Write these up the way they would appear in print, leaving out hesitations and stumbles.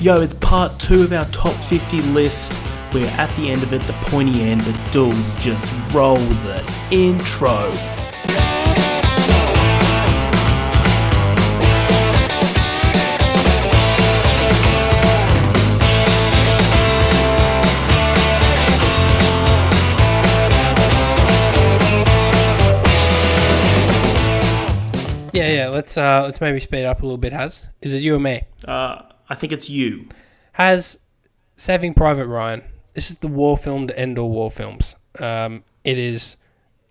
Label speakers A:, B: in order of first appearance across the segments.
A: Yo, it's part 2 of our top 50 list. We're at the end of it, the pointy end, but Dools just roll the intro.
B: Yeah. Let's maybe speed up a little bit. Has, is it you or me?
A: I think it's you.
B: Has Saving Private Ryan. This is the war film to end all war films. It is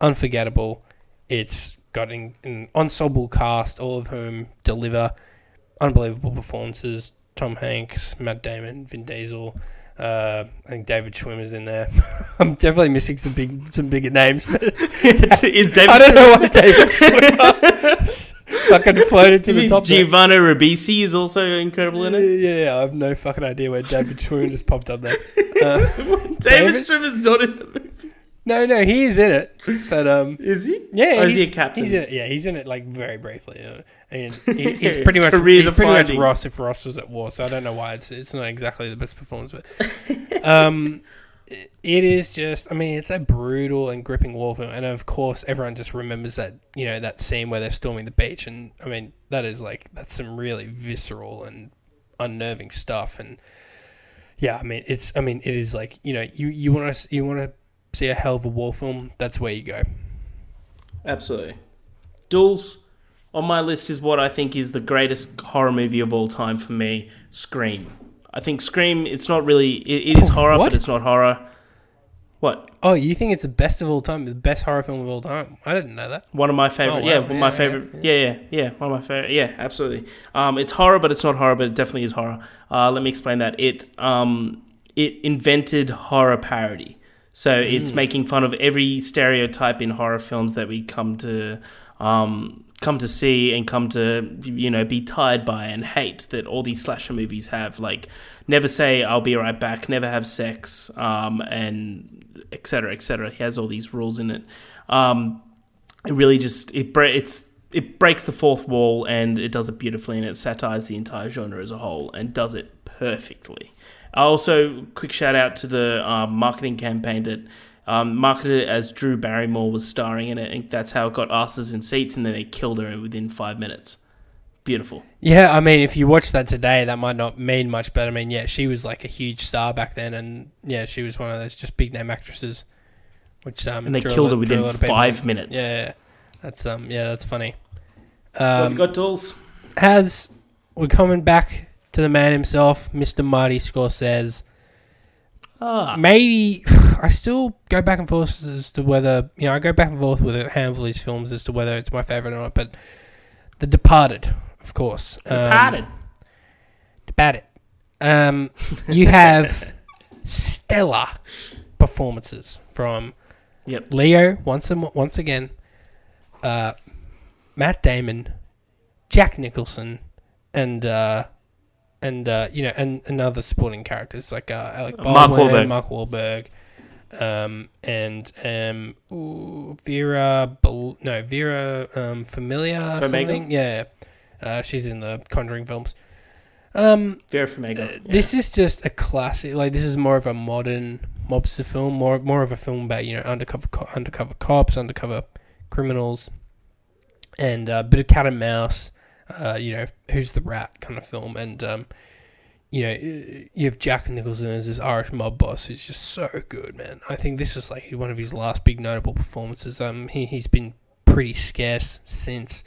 B: unforgettable. It's got an ensemble cast, all of whom deliver unbelievable performances. Tom Hanks, Matt Damon, Vin Diesel. I think David Schwimmer's in there. I'm definitely missing some bigger names.
A: Is David?
B: I don't know why David Schwimmer fucking floated to the top.
A: Giovanni Ribisi is also incredible in it.
B: Yeah, I have no fucking idea where David Schwimmer just popped up there.
A: David Schwimmer's not in the movie. No,
B: he is in it. But
A: is he?
B: Yeah,
A: or is he a captain?
B: He's in it. Yeah, he's in it like very briefly. And he's pretty much Ross if Ross was at war. So I don't know why it's not exactly the best performance, but it is just. I mean, it's a brutal and gripping war film, and of course, everyone just remembers that that scene where they're storming the beach, and I mean that's some really visceral and unnerving stuff, and yeah, it is like you want to see a hell of a war film, that's where you go. Absolutely.
A: Dools, on my list is what I think is the greatest horror movie of all time for me, Scream. I think Scream, it's not really... It is horror,
B: what?
A: But it's not horror. What?
B: Oh, you think it's the best of all time? The best horror film of all time? I didn't know that.
A: One of my favorite.
B: Oh, wow.
A: One of my favorite. Yeah. One of my favorite. Yeah, absolutely. It's horror, but it's not horror, but it definitely is horror. Let me explain that. It invented horror parody. So it's making fun of every stereotype in horror films that we come to see and come to be tired by and hate that all these slasher movies have, like never say I'll be right back, never have sex, and etc. etc. He has all these rules in it. It really just it breaks the fourth wall, and it does it beautifully, and it satirizes the entire genre as a whole and does it perfectly. Also, quick shout out to the marketing campaign that marketed it as Drew Barrymore was starring in it, and that's how it got asses in seats, and then they killed her within 5 minutes. Beautiful.
B: Yeah, I mean, if you watch that today, that might not mean much, but I mean, yeah, she was like a huge star back then, and yeah, she was one of those just big name actresses. And
A: they killed her within 5 minutes.
B: Yeah, that's funny.
A: What have you got, Dools?
B: We're coming back to the man himself, Mr. Marty Scorsese. Maybe I still go back and forth as to whether I go back and forth with a handful of these films as to whether it's my favorite or not. But The Departed, of course.
A: Departed.
B: You have stellar performances from Leo once again, Matt Damon, Jack Nicholson, and other supporting characters like Alec Baldwin, Mark Wahlberg, Vera Farmiga, something. Yeah, she's in the Conjuring films.
A: Vera Farmiga.
B: This is just a classic. Like, this is more of a modern mobster film, more of a film about undercover cops, undercover criminals, and a bit of cat and mouse. Who's the rat kind of film, and you have Jack Nicholson as this Irish mob boss who's just so good, man. I think this is like one of his last big notable performances. He's been pretty scarce since,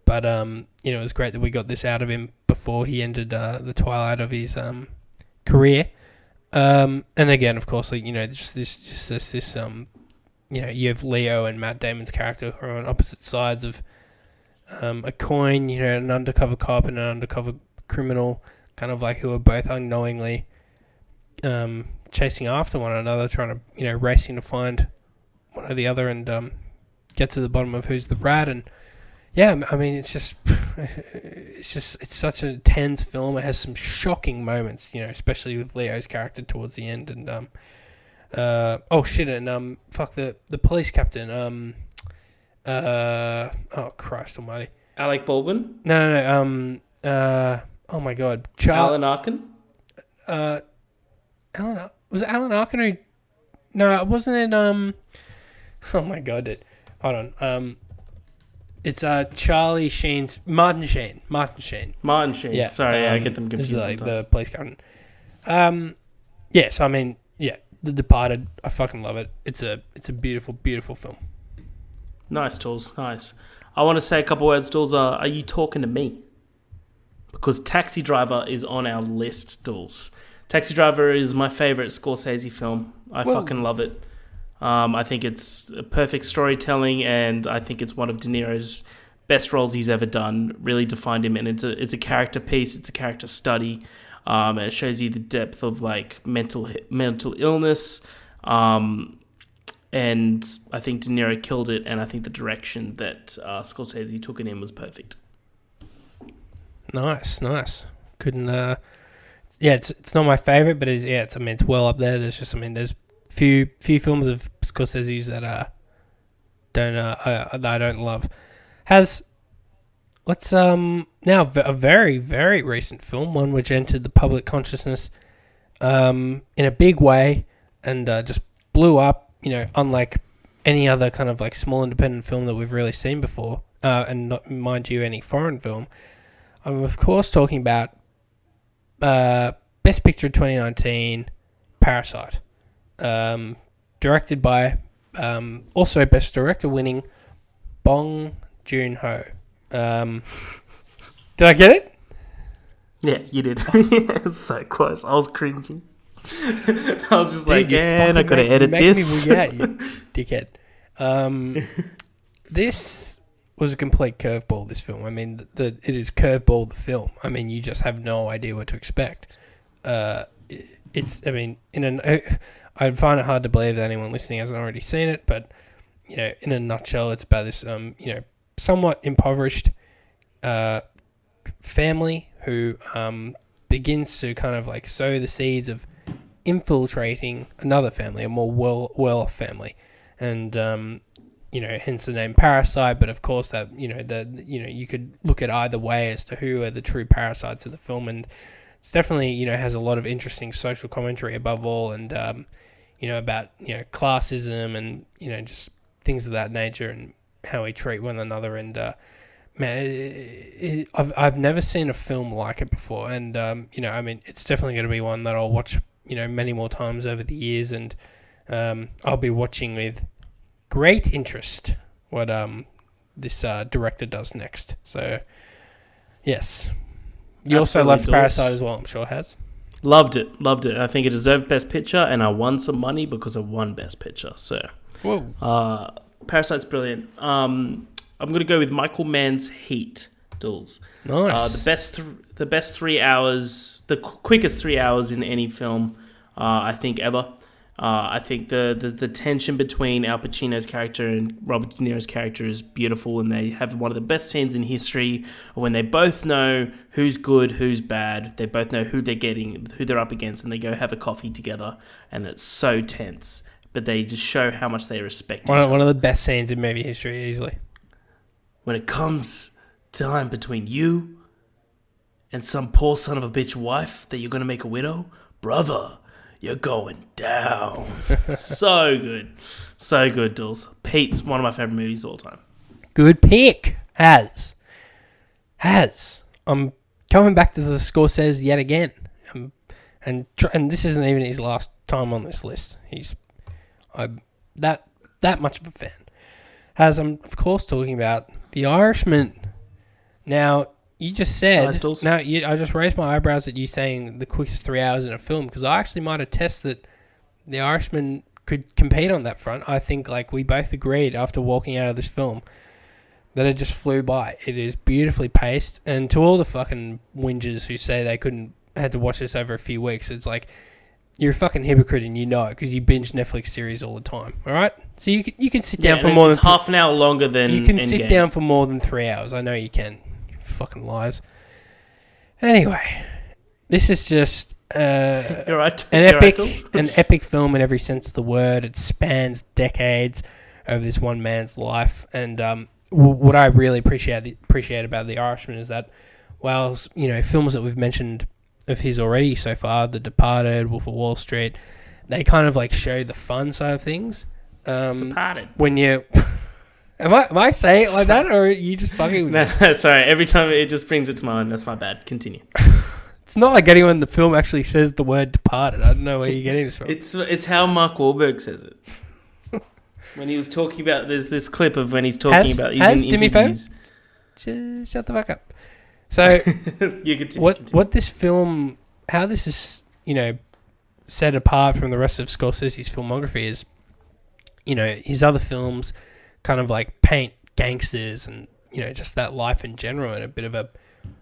B: but it was great that we got this out of him before he entered the twilight of his career. And again, of course, like just this you have Leo and Matt Damon's character who are on opposite sides of a coin, an undercover cop and an undercover criminal, kind of like who are both unknowingly chasing after one another, trying to, racing to find one or the other and get to the bottom of who's the rat. And yeah, I mean, it's such a tense film. It has some shocking moments, especially with Leo's character towards the end. And the police captain. Oh Christ Almighty!
A: Alec Baldwin?
B: No. Oh my God,
A: Alan Arkin?
B: Was it Alan Arkin who? No, wasn't it? Oh my god! Hold on. It's Charlie Sheen's Martin Sheen. Martin Sheen.
A: Martin Sheen.
B: Yeah.
A: Sorry, I get them
B: This
A: confused
B: is like
A: sometimes.
B: the police captain. Yeah. So I mean, yeah, The Departed. I fucking love it. It's a beautiful, beautiful film.
A: Nice, Tools. Nice. I want to say a couple words, Tools. Are you talking to me? Because Taxi Driver is on our list, Tools. Taxi Driver is my favorite Scorsese film. I fucking love it. I think it's a perfect storytelling, and I think it's one of De Niro's best roles he's ever done. Really defined him, and it's a character piece. It's a character study. And it shows you the depth of like mental illness. And I think De Niro killed it, and I think the direction that Scorsese took it in was perfect.
B: Nice. Couldn't. Yeah, it's not my favorite, but it's it's well up there. There's few films of Scorsese's that I don't love. Now a very, very recent film, one which entered the public consciousness in a big way and just blew up, unlike any other kind of like small independent film that we've really seen before, and not, mind you, any foreign film. I'm of course talking about Best Picture 2019, Parasite, directed by also Best Director winning Bong Joon-ho. Did I get it?
A: Yeah, you did. It was so close. I was cringing. I was just like, man, I gotta edit this.
B: Yeah, you dickhead. This was a complete curveball, this film. I mean, it is curveball the film. I mean, you just have no idea what to expect. I find it hard to believe that anyone listening hasn't already seen it, but, in a nutshell, it's about this, somewhat impoverished family who begins to kind of like sow the seeds of infiltrating another family, a more well-off family. And, hence the name Parasite, but of course that, you could look at either way as to who are the true parasites of the film, and it's definitely, has a lot of interesting social commentary above all, and, about, classism and, just things of that nature and how we treat one another. And, man, I've never seen a film like it before, and, it's definitely going to be one that I'll watch, many more times over the years, and I'll be watching with great interest what this director does next. So, yes. You also loved Parasite as well, I'm sure, Has.
A: Loved it. I think it deserved Best Picture, and I won some money because I won Best Picture. So,
B: whoa.
A: Parasite's brilliant. I'm going to go with Michael Mann's Heat, Dools.
B: Nice.
A: The best 3 hours, the quickest 3 hours in any film, I think, ever. I think the tension between Al Pacino's character and Robert De Niro's character is beautiful, and they have one of the best scenes in history when they both know who's good, who's bad. They both know who they're up against, and they go have a coffee together, and it's so tense. But they just show how much they respect each other.
B: One of the best scenes in movie history, easily.
A: When it comes time between you and some poor son of a bitch wife that you're going to make a widow, brother, you're going down. So good. So good, Dools. Pete's one of my favorite movies of all time.
B: Good pick. Has. I'm coming back to the Scorsese yet again. And this isn't even his last time on this list. I'm that much of a fan. As I'm, of course, talking about The Irishman. Now, you just said...
A: Nice,
B: I just raised my eyebrows at you saying the quickest 3 hours in a film, because I actually might attest that The Irishman could compete on that front. I think, we both agreed after walking out of this film that it just flew by. It is beautifully paced, and to all the fucking whingers who say they had to watch this over a few weeks, it's like... You're a fucking hypocrite, and you know it because you binge Netflix series all the time. All right, so you can sit down for more than
A: half an hour longer than
B: you can
A: Endgame.
B: Sit down for more than 3 hours. I know you can. You fucking liars. Anyway, this is just
A: You're right.
B: an epic film in every sense of the word. It spans decades over this one man's life, and what I really appreciate about The Irishman is that, while films that we've mentioned of his already so far. The Departed, Wolf of Wall Street. They kind of like show the fun side of things.
A: Departed.
B: When you am I saying it like that, or are you just fucking with me?
A: No, sorry. Every time it just brings it to mind. That's my bad. Continue.
B: It's not like anyone in the film actually says the word departed. I don't know where you're getting this from.
A: It's how Mark Wahlberg says it. When he was talking about, there's this clip of when he's talking about, he's in interviews.
B: Just shut the fuck up. So,
A: You continue,
B: what this film, how this is, set apart from the rest of Scorsese's filmography is, his other films kind of like paint gangsters and, just that life in general in a bit of a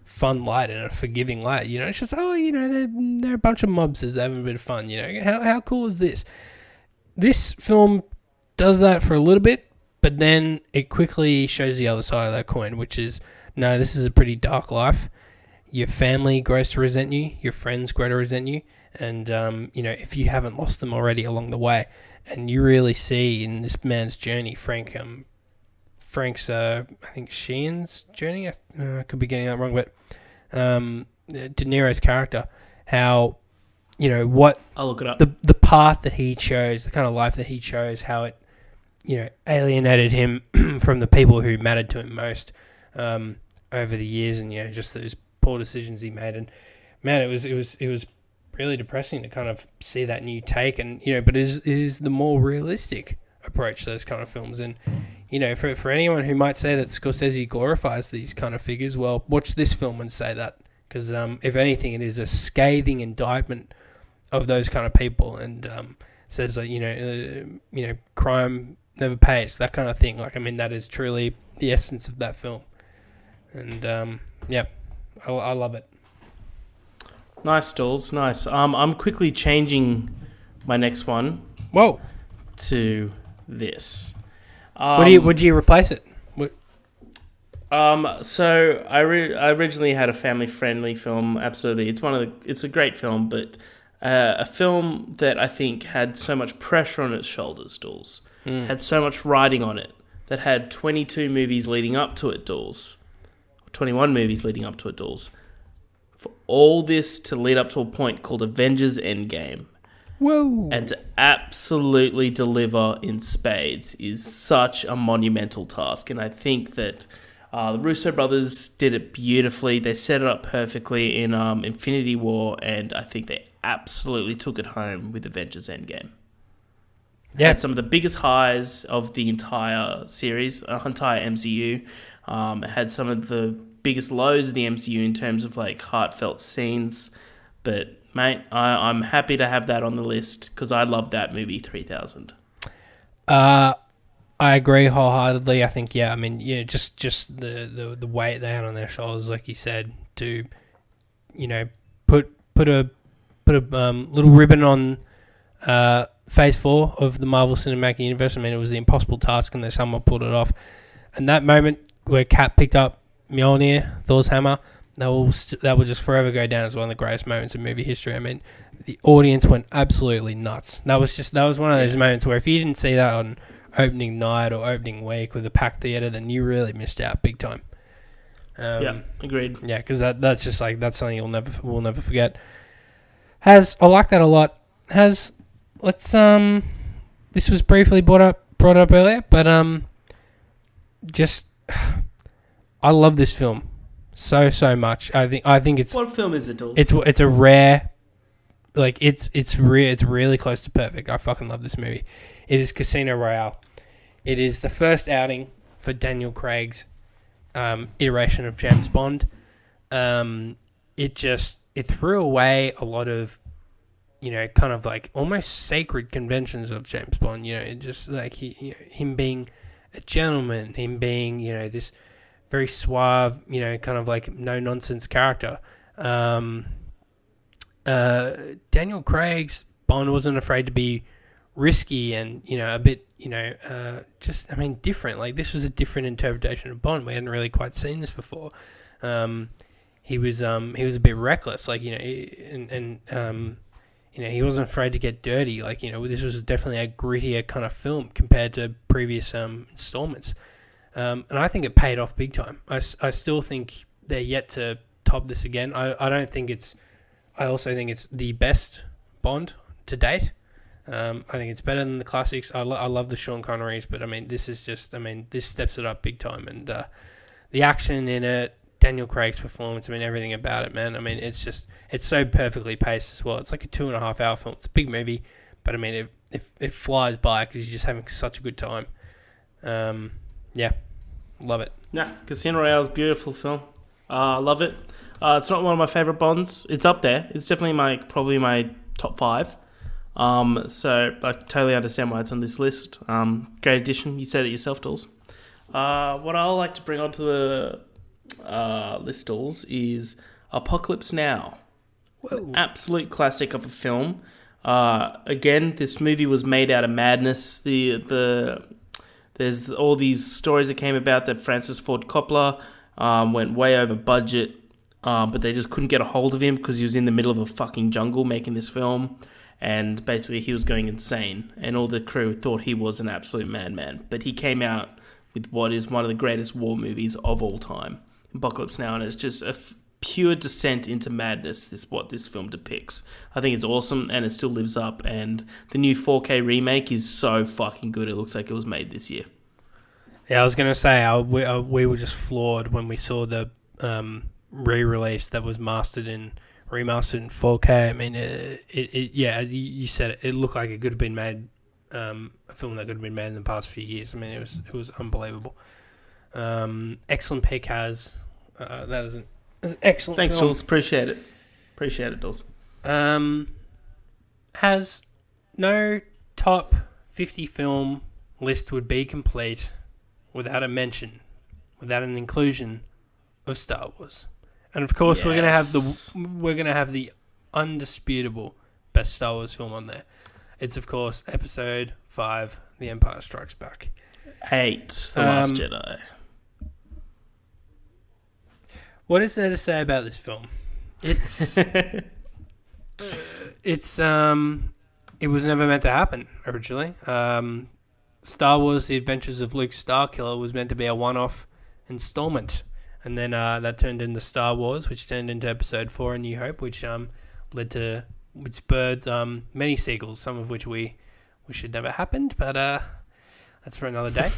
B: fun light and a forgiving light. It's just, they're a bunch of mobsters having a bit of fun. How cool is this? This film does that for a little bit, but then it quickly shows the other side of that coin, which is, no, this is a pretty dark life. Your family grows to resent you. Your friends grow to resent you. And, if you haven't lost them already along the way, and you really see in this man's journey, Frank's, I think Sheehan's journey, I could be getting that wrong, but De Niro's character, how, what
A: I'll look it up.
B: The path that he chose, the kind of life that he chose, how it, alienated him from the people who mattered to him most over the years, and just those poor decisions he made. And man, it was really depressing to kind of see that new take, and but it is the more realistic approach to those kind of films. And for anyone who might say that Scorsese glorifies these kind of figures, well, watch this film and say that, because if anything, it is a scathing indictment of those kind of people, and says that crime never pays, that kind of thing. Like, I mean, that is truly the essence of that film. And I love it.
A: Nice, Dools. Nice. I'm quickly changing my next one.
B: Whoa.
A: To this.
B: Would you replace it?
A: So I originally had a family-friendly film. Absolutely, it's a great film, but a film that I think had so much pressure on its shoulders, Dools. Had so much riding on it, that had 22 movies leading up to it, Dools. 21 movies leading up to it, Dools. For all this to lead up to a point called Avengers Endgame.
B: Whoa.
A: And to absolutely deliver in spades is such a monumental task. And I think that the Russo brothers did it beautifully. They set it up perfectly in Infinity War, and I think they absolutely took it home with Avengers Endgame. Yeah. Had some of the biggest highs of the entire series, entire MCU. It had some of the biggest lows of the MCU in terms of like heartfelt scenes. But mate, I'm happy to have that on the list because I love that movie 3000.
B: I agree wholeheartedly. I think just the weight they had on their shoulders, like you said, to put a little ribbon on Phase 4 of the Marvel Cinematic Universe. I mean, it was the impossible task, and they somehow pulled it off. And that moment where Cap picked up Mjolnir, Thor's hammer, that will just forever go down as one of the greatest moments in movie history. I mean, the audience went absolutely nuts. That was one of those moments where if you didn't see that on opening night or opening week with a packed theater, then you really missed out big time.
A: Agreed.
B: Yeah, because that's just like, that's something we'll never forget. I like that a lot. This was briefly brought up earlier, but just I love this film so much. I think it's,
A: what film is it, Dawes?
B: It's a rare, like it's really close to perfect. I fucking love this movie. It is Casino Royale. It is the first outing for Daniel Craig's iteration of James Bond. It threw away a lot of, kind of like almost sacred conventions of James Bond. It just like him being a gentleman, him being this very suave, kind of like no nonsense character. Daniel Craig's Bond wasn't afraid to be risky and a bit different. Like, this was a different interpretation of Bond. We hadn't really quite seen this before. He was a bit reckless, like he wasn't afraid to get dirty. Like, this was definitely a grittier kind of film compared to previous installments. And I think it paid off big time. I still think they're yet to top this again. I don't think it's I also think it's the best Bond to date. I think it's better than the classics. I love the Sean Connerys, but I mean, this is just, I mean, this steps it up big time. And the action in it, Daniel Craig's performance, I mean, everything about it, man. I mean, it's so perfectly paced as well. It's like a 2.5 hour film. It's a big movie, but I mean, it flies by because you're just having such a good time. Yeah, love it.
A: Yeah, Casino Royale is a beautiful film. Love it. It's not one of my favorite Bonds. It's up there. It's definitely probably my top 5. So I totally understand why it's on this list. Great addition. You said it yourself, Dools. What I like to bring onto the list, Dools, is Apocalypse Now. An absolute classic of a film. Again, this movie was made out of madness. There's all these stories that came about that Francis Ford Coppola went way over budget, but they just couldn't get a hold of him because he was in the middle of a fucking jungle making this film. And basically he was going insane, and all the crew thought he was an absolute madman. But he came out with what is one of the greatest war movies of all time, Apocalypse Now, and it's just a pure descent into madness. What this film depicts. I think it's awesome, and it still lives up. And the new 4K remake is so fucking good. It looks like it was made this year.
B: Yeah, I was gonna say we were just floored when we saw the re-release that was remastered in 4K. I mean, yeah, as you said, it looked like it could have been made, a film that could have been made in the past few years. I mean, it was unbelievable. Excellent pick, Has. That is an excellent.
A: Thanks,
B: film.
A: Jules. Appreciate it, Jules.
B: Has no top 50 film list would be complete without a mention, without an inclusion of Star Wars. And of course, we're gonna have the undisputable best Star Wars film on there. It's of course Episode 5, The Empire Strikes Back.
A: 8, The Last Jedi.
B: What is there to say about this film? It was never meant to happen originally. Star Wars: The Adventures of Luke Starkiller was meant to be a one-off installment. And then that turned into Star Wars, which turned into Episode 4, A New Hope, which birthed many sequels, some of which we should never happened, but that's for another day.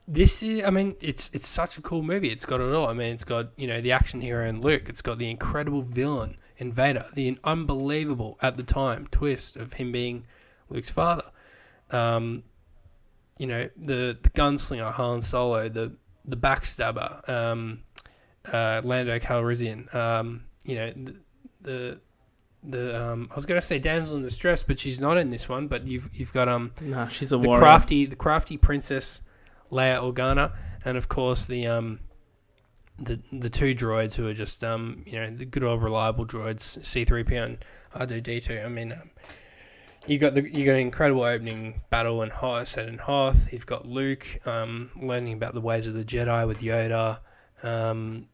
B: This is, I mean, it's such a cool movie. It's got it all. I mean, it's got, the action hero in Luke. It's got the incredible villain in Vader, the unbelievable at the time twist of him being Luke's father. The gunslinger Han Solo, the backstabber, Lando Calrissian, I was gonna say damsel in distress, but she's not in this one. But you've got
A: nah, she's a warrior.
B: The crafty princess Leia Organa, and of course the two droids who are just the good old reliable droids, C-3PO and R2-D2. I mean. You got an incredible opening battle set in Hoth. You've got Luke learning about the ways of the Jedi with Yoda, and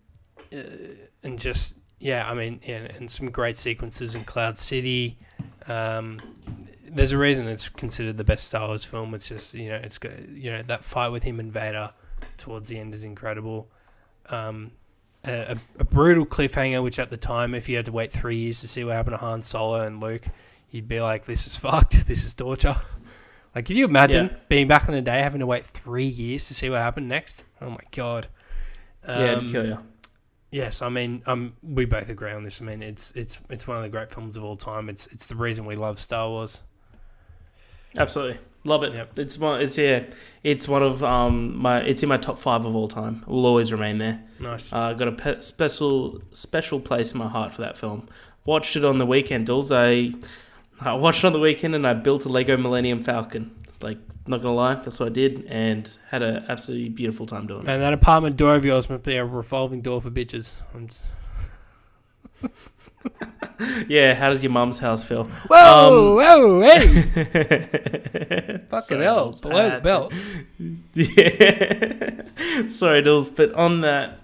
B: just and some great sequences in Cloud City. There's a reason it's considered the best Star Wars film. It's just it's got that fight with him and Vader towards the end is incredible. A brutal cliffhanger, which at the time, if you had to wait 3 years to see what happened to Han Solo and Luke, you'd be like, this is fucked. This is torture. Like, could you imagine being back in the day, having to wait 3 years to see what happened next? Oh, my God.
A: It'd kill you.
B: Yes, I mean, we both agree on this. I mean, it's one of the great films of all time. It's the reason we love Star Wars.
A: Absolutely. Love it. Yep. It's one of it's in my top 5 of all time. It will always remain there.
B: Nice.
A: Got a special place in my heart for that film. Watched it on the weekend, Dulls. I watched it on the weekend and I built a Lego Millennium Falcon. Like, not gonna lie, that's what I did, and had an absolutely beautiful time doing it.
B: And that apartment door of yours must be a revolving door for bitches.
A: Yeah, how does your mum's house feel?
B: Whoa, hey! Fucking hell, below the belt.
A: Yeah. Sorry, Dulls, but on that,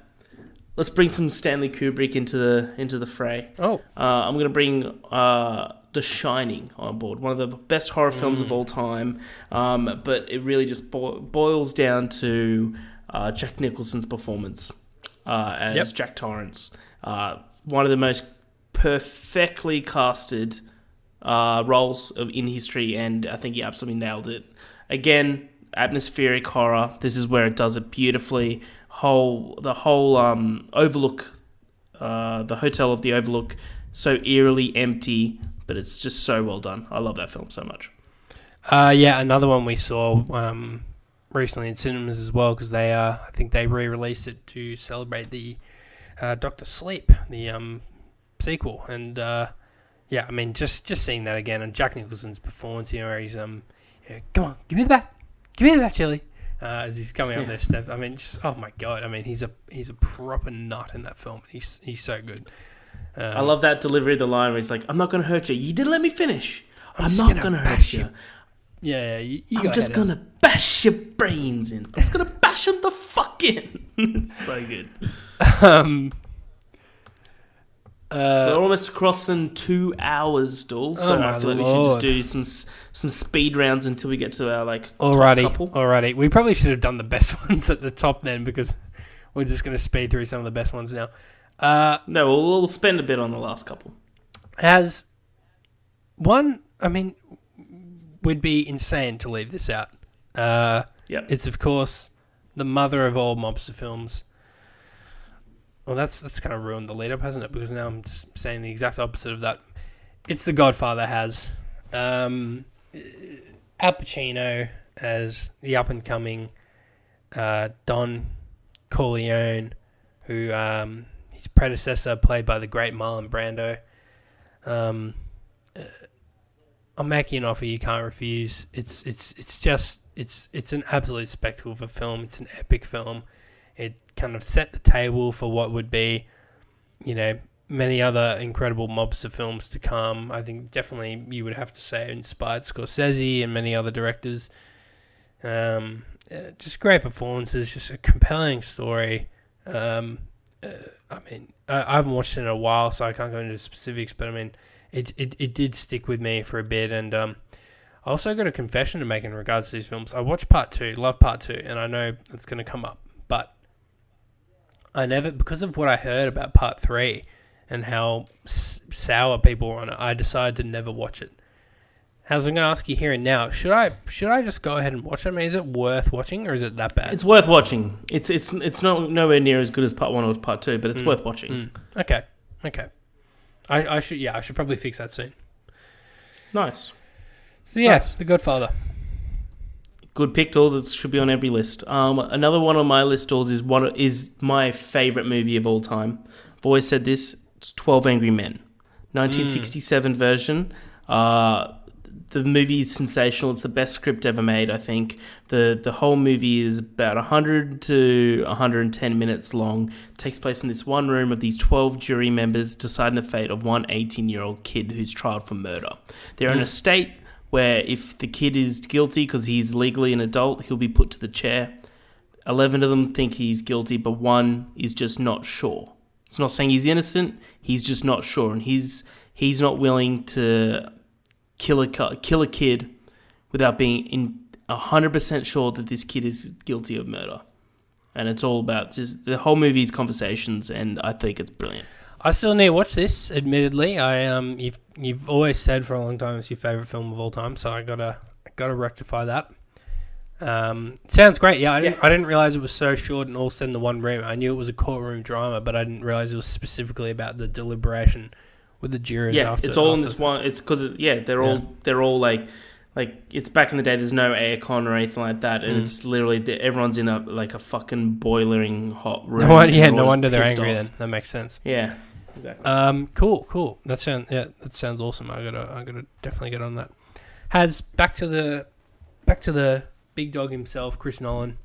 A: let's bring some Stanley Kubrick into the fray.
B: Oh.
A: I'm going to bring The Shining on board, one of the best horror films of all time, but it really just boils down to Jack Nicholson's performance as Jack Torrance. One of the most perfectly casted roles in history, and I think he absolutely nailed it. Again, atmospheric horror. This is where it does it beautifully. The whole Overlook, the Hotel of the Overlook, so eerily empty, but it's just so well done. I love that film so much.
B: Yeah, another one we saw recently in cinemas as well, because they I think they re-released it to celebrate the Doctor Sleep, the sequel, and yeah, I mean just seeing that again, and Jack Nicholson's performance here, where he's come on, give me the bat, Chili, as he's coming up their steps. I mean, just, oh my god, I mean he's a proper nut in that film. He's so good.
A: I love that delivery of the line where he's like, "I'm not going to hurt you. You didn't let me finish. I'm not going to hurt you.
B: Yeah, you
A: I'm just going to bash your brains in. I'm just going to bash them the fuck in." It's so good. We're almost crossing 2 hours, Dools, so I feel like we should just do some speed rounds until we get to our top couple.
B: Alrighty. We probably should have done the best ones at the top then, because we're just going to speed through some of the best ones now.
A: No, we'll spend a bit on the last couple.
B: As one, I mean, would be insane to leave this out. It's of course the mother of all mobster films. Well, that's kind of ruined the lead up, hasn't it? Because now I'm just saying the exact opposite of that. It's The Godfather has Al Pacino as the up and coming Don Corleone, who his predecessor played by the great Marlon Brando. I'll make you an offer you can't refuse. It's an absolute spectacle of a film. It's an epic film. It kind of set the table for what would be, many other incredible mobster films to come. I think definitely you would have to say inspired Scorsese and many other directors. Just great performances, just a compelling story. I mean, I haven't watched it in a while, so I can't go into specifics, but I mean, it did stick with me for a bit, and I also got a confession to make in regards to these films. I watched part 2, love part 2, and I know it's going to come up, but I never, because of what I heard about part 3 and how sour people were on it, I decided to never watch it. As I'm going to ask you here and now, should I just go ahead and watch it? I mean, is it worth watching, or is it that bad?
A: It's worth watching. It's not nowhere near as good as part 1 or part 2, but it's worth watching.
B: Okay. I should probably fix that soon.
A: Nice.
B: So yeah, nice. The Godfather.
A: Good pick, Dools. It should be on every list. Another one on my list, Dools, is my favourite movie of all time. I've always said this. It's 12 Angry Men. 1967 version. The movie is sensational. It's the best script ever made, I think. The whole movie is about 100 to 110 minutes long. It takes place in this one room of these 12 jury members deciding the fate of one 18-year-old kid who's tried for murder. They're in a state where if the kid is guilty because he's legally an adult, he'll be put to the chair. 11 of them think he's guilty, but one is just not sure. It's not saying he's innocent. He's just not sure, and he's not willing to kill a kid without being 100% sure that this kid is guilty of murder. And it's all about just the whole movie's conversations, and I think it's brilliant.
B: I still need to watch this, admittedly. You've always said for a long time it's your favourite film of all time, so I gotta rectify that. Sounds great. Yeah, I didn't realize it was so short and all set in the one room. I knew it was a courtroom drama, but I didn't realize it was specifically about the deliberation with the jurors.
A: Yeah, it's all in this one. It's because they're all like it's back in the day. There's no aircon or anything like that, and it's literally everyone's in a fucking boiling hot room.
B: No wonder they're angry. Then that makes sense.
A: Yeah, exactly.
B: Cool. That sounds awesome. I gotta definitely get on that. Has back to the big dog himself, Chris Nolan.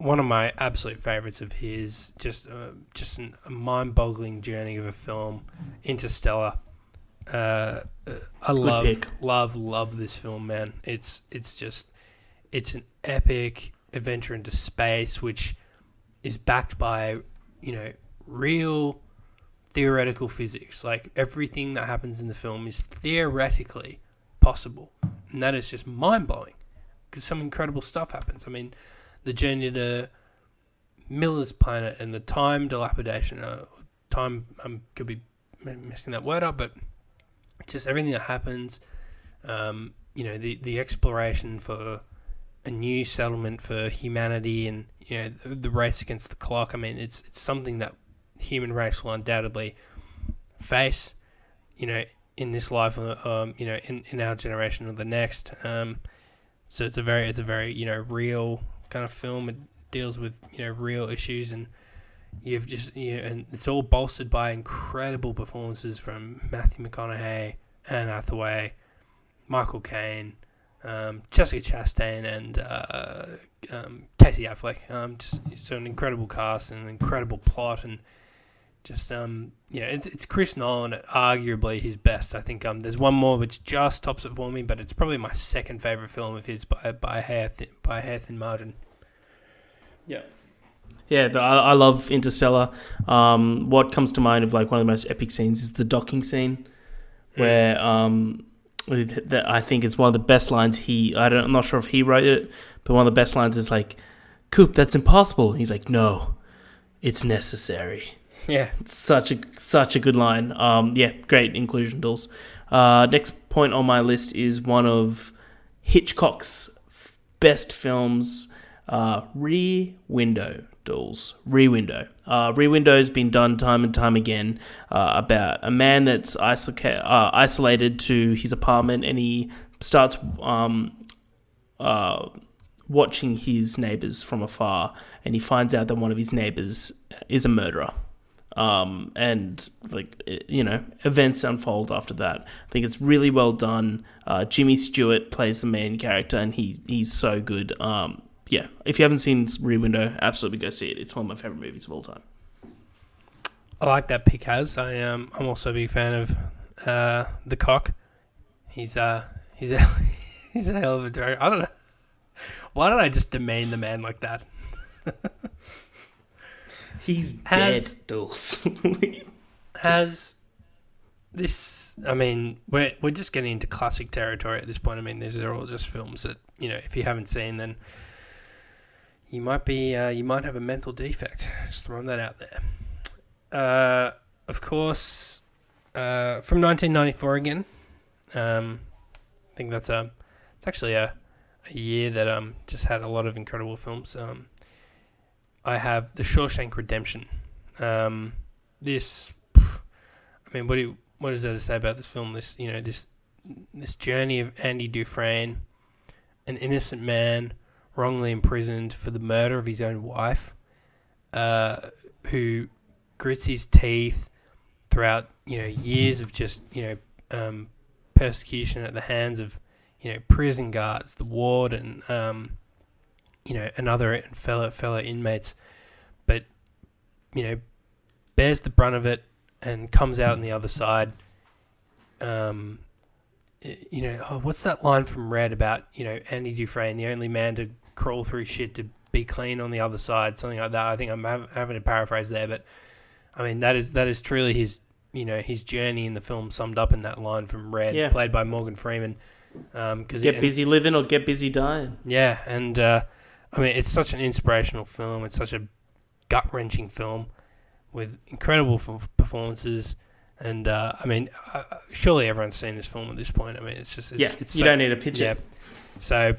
B: One of my absolute favorites of his, just a mind-boggling journey of a film, Interstellar. I love this film, man. It's an epic adventure into space, which is backed by real theoretical physics. Like everything that happens in the film is theoretically possible, and that is just mind-blowing because some incredible stuff happens. I mean, the journey to Miller's planet and the time dilapidation, time could be messing that word up, but just everything that happens. The exploration for a new settlement for humanity, and the race against the clock. I mean, it's something that the human race will undoubtedly face. In this life, in our generation or the next. So it's a very real kind of film. It deals with real issues, and and it's all bolstered by incredible performances from Matthew McConaughey, Anne Hathaway, Michael Caine, Jessica Chastain, and Casey Affleck. Just an incredible cast and an incredible plot, and just it's Chris Nolan at arguably his best. I think there's one more which just tops it for me, but it's probably my second favorite film of his by a hair thin margin.
A: Yeah. Yeah, I love Interstellar. What comes to mind of like one of the most epic scenes is the docking scene, where I think it's one of the best lines. I'm not sure if he wrote it, but one of the best lines is like, "Coop, that's impossible." He's like, "No, it's necessary."
B: Yeah,
A: it's such a good line. Great inclusion, Dools. Next point on my list is one of Hitchcock's best films, Rear Window. Dools. Rear Window. Rear Window has been done time and time again about a man that's isolated to his apartment, and he starts watching his neighbors from afar, and he finds out that one of his neighbors is a murderer. Events unfold after that. I think it's really well done. Jimmy Stewart plays the main character, and he's so good. If you haven't seen Rear Window, absolutely go see it. It's one of my favorite movies of all time.
B: I like that pick, Has. I'm also a big fan of the Cock. He's a hell of a director. I don't know. Why did I just demean the man like that?
A: He's dead, Dools.
B: Has this... I mean, we're just getting into classic territory at this point. I mean, these are all just films that, if you haven't seen, then you might have a mental defect. Just throwing that out there. Of course, from 1994 again. I think it's actually a year that just had a lot of incredible films. I have The Shawshank Redemption. What is there to say about this film? This journey of Andy Dufresne, an innocent man wrongly imprisoned for the murder of his own wife, who grits his teeth throughout years of just persecution at the hands of prison guards, the ward, and and other fellow inmates, but bears the brunt of it and comes out on the other side. What's that line from Red about Andy Dufresne, the only man to crawl through shit to be clean on the other side, something like that. I think I'm having to paraphrase there, but I mean that is truly his his journey in the film summed up in that line from Red, played by Morgan Freeman.
A: Get busy living or get busy dying.
B: Yeah, and I mean, it's such an inspirational film. It's such a gut-wrenching film with incredible performances. And, surely everyone's seen this film at this point. I mean, it's
A: you don't need a picture.
B: Yeah. So,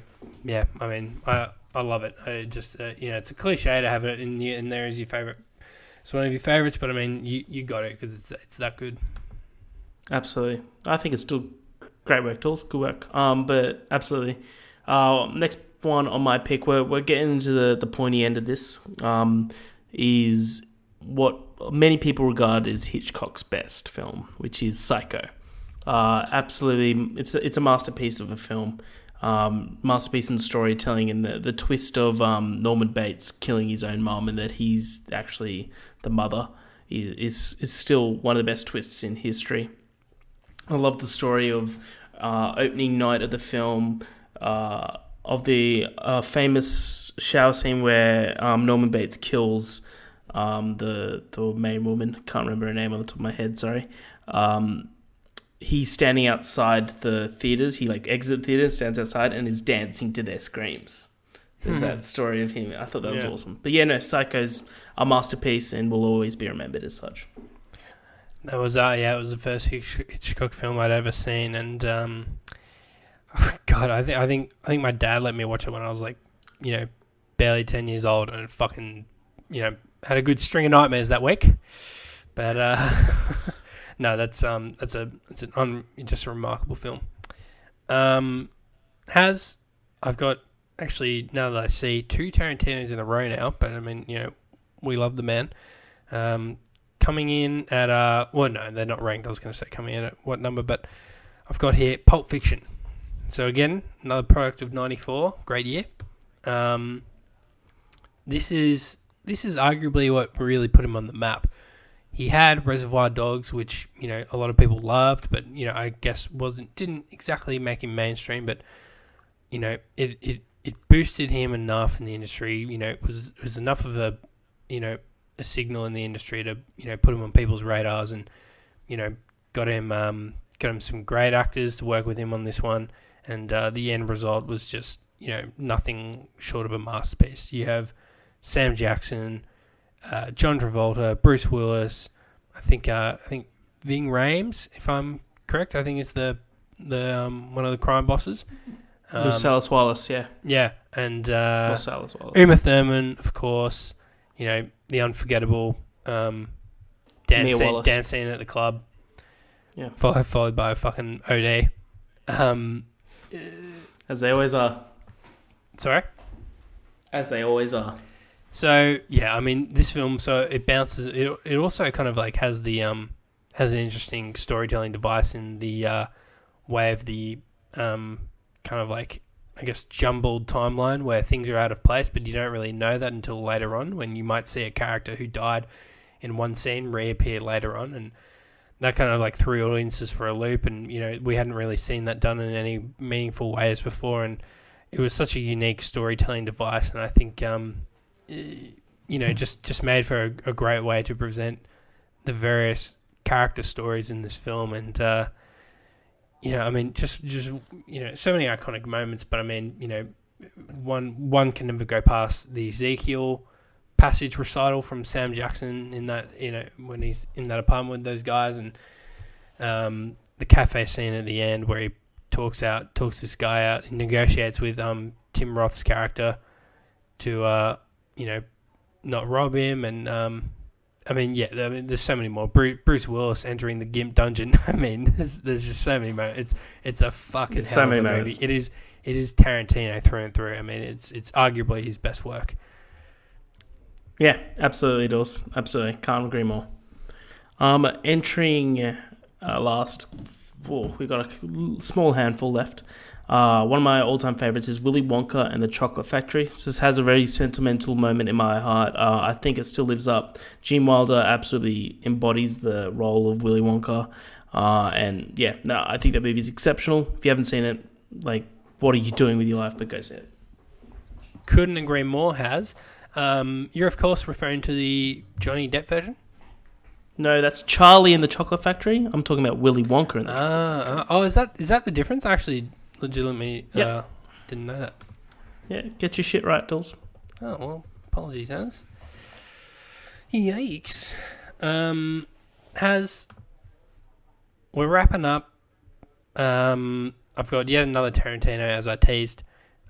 B: I mean, I love it. I just, it's a cliche to have it in there as your favourite. It's one of your favourites, but, I mean, you got it because it's that good.
A: Absolutely. I think it's still great work, Tools. Good work. But absolutely. Next one on my pick, we're getting to the pointy end of this, is what many people regard as Hitchcock's best film, which is Psycho. Absolutely, it's a masterpiece of a film, masterpiece in storytelling, and the twist of Norman Bates killing his own mom and that he's actually the mother is still one of the best twists in history. I love the story of opening night of the film, of the famous shower scene where Norman Bates kills the main woman. Can't remember her name on the top of my head, sorry. He's standing outside the theaters. He exits the theater, stands outside, and is dancing to their screams. There's that story of him. I thought that was awesome. But Psycho's a masterpiece and will always be remembered as such.
B: That was it was the first Hitchcock film I'd ever seen, and God, I think my dad let me watch it when I was like, barely 10 years old, and fucking, had a good string of nightmares that week. But no, it's just a remarkable film. I've got actually, now that I see, 2 Tarantinos in a row now, but I mean, we love the man. Coming in at no, they're not ranked. I was going to say coming in at what number, but I've got here Pulp Fiction. So again, another product of '94, great year. This is arguably what really put him on the map. He had Reservoir Dogs, which a lot of people loved, but I guess didn't exactly make him mainstream. But it boosted him enough in the industry. It was enough of a signal in the industry to put him on people's radars, and got him some great actors to work with him on this one, and the end result was just nothing short of a masterpiece. You have Sam Jackson, John Travolta, Bruce Willis. I think Ving Rhames, if I'm correct, I think is the one of the crime bosses.
A: Marcellus Wallace, yeah.
B: Yeah, and
A: Marcellus Wallace.
B: Uma Thurman, of course. The unforgettable dance scene at the club.
A: Yeah.
B: Followed by a fucking OD.
A: As they always are.
B: Sorry?
A: As they always are.
B: So yeah, I mean this film. So it bounces. It also kind of like has an interesting storytelling device in the way of the kind of like, I guess, jumbled timeline where things are out of place, but you don't really know that until later on, when you might see a character who died in one scene reappear later on, and that kind of like threw audiences for a loop. And we hadn't really seen that done in any meaningful ways before, and it was such a unique storytelling device. And I think just made for a great way to present the various character stories in this film. And I mean, just so many iconic moments. But I mean, one can never go past the Ezekiel passage recital from Sam Jackson in that, when he's in that apartment with those guys, and the cafe scene at the end where he talks this guy out and negotiates with Tim Roth's character to not rob him. And I mean, there's so many more. Bruce Willis entering the Gimp dungeon. I mean, there's just so many moments. It's a fucking hell of a movie. It is Tarantino through and through. I mean, it's arguably his best work.
A: Yeah, absolutely, Dools. Absolutely, can't agree more. Entering last, we got a small handful left. One of my all-time favorites is Willy Wonka and the Chocolate Factory. This has a very sentimental moment in my heart. I think it still lives up. Gene Wilder absolutely embodies the role of Willy Wonka. And yeah, no, I think that movie is exceptional. If you haven't seen it, like, what are you doing with your life? But go see it.
B: Couldn't agree more, Has. You're, of course, referring to the Johnny Depp version?
A: No, that's Charlie and the Chocolate Factory. I'm talking about Willy Wonka and the Chocolate Factory.
B: Is that the difference? I actually legitimately didn't know that.
A: Yeah, get your shit right, Dools.
B: Oh, well, apologies, Hans. Yikes. We're wrapping up. I've got yet another Tarantino, as I teased.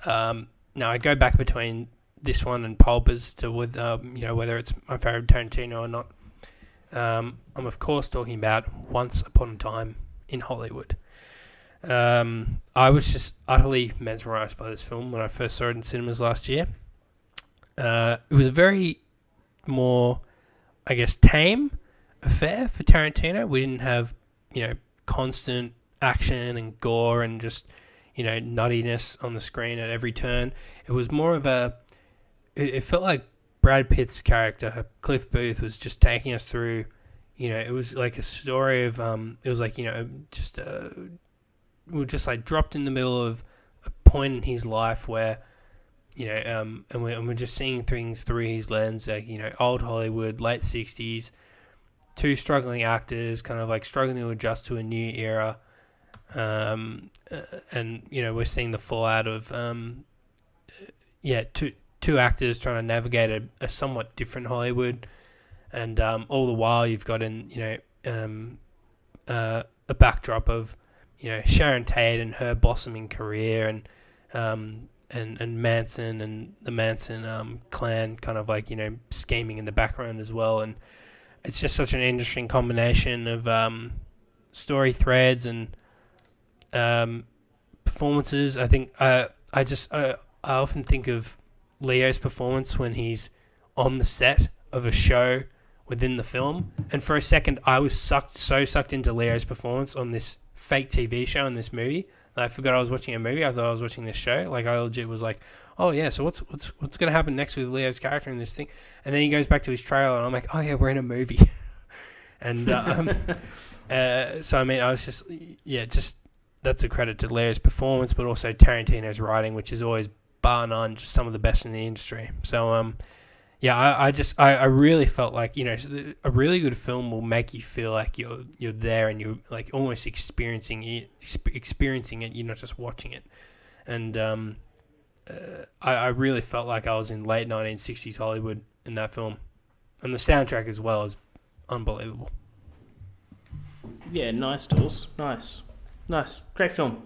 B: Now, I go back between this one and Pulp as to whether it's my favourite Tarantino or not. I'm, of course, talking about Once Upon a Time in Hollywood. I was just utterly mesmerised by this film when I first saw it in cinemas last year. It was a very more, I guess, tame affair for Tarantino. We didn't have, constant action and gore and just, nuttiness on the screen at every turn. It was more of it felt like Brad Pitt's character, Cliff Booth, was just taking us through, it was like a story of, it was like, we were just like dropped in the middle of a point in his life where, and we're just seeing things through his lens, like, old Hollywood, late 60s, 2 struggling actors kind of like struggling to adjust to a new era. And, we're seeing the fallout of, two actors trying to navigate a somewhat different Hollywood. And all the while you've got in, a backdrop of Sharon Tate and her blossoming career, and Manson and the Manson clan kind of like scheming in the background as well, and it's just such an interesting combination of story threads and performances. I think I often think of Leo's performance when he's on the set of a show within the film, and for a second I was sucked into Leo's performance on this fake TV show in this movie that I forgot I was watching a movie. I thought I was watching this show. Like, I legit was like, oh yeah, so what's going to happen next with Leo's character in this thing? And then he goes back to his trailer and I'm like, oh yeah, we're in a movie. And so I mean, I was just that's a credit to Leo's performance, but also Tarantino's writing, which is always bar none just some of the best in the industry. So yeah, I really felt like a really good film will make you feel like you're there and you're like almost experiencing it. You're not just watching it. And I really felt like I was in late 1960s Hollywood in that film, and the soundtrack as well is unbelievable.
A: Yeah, nice, Dools. Nice. Great film.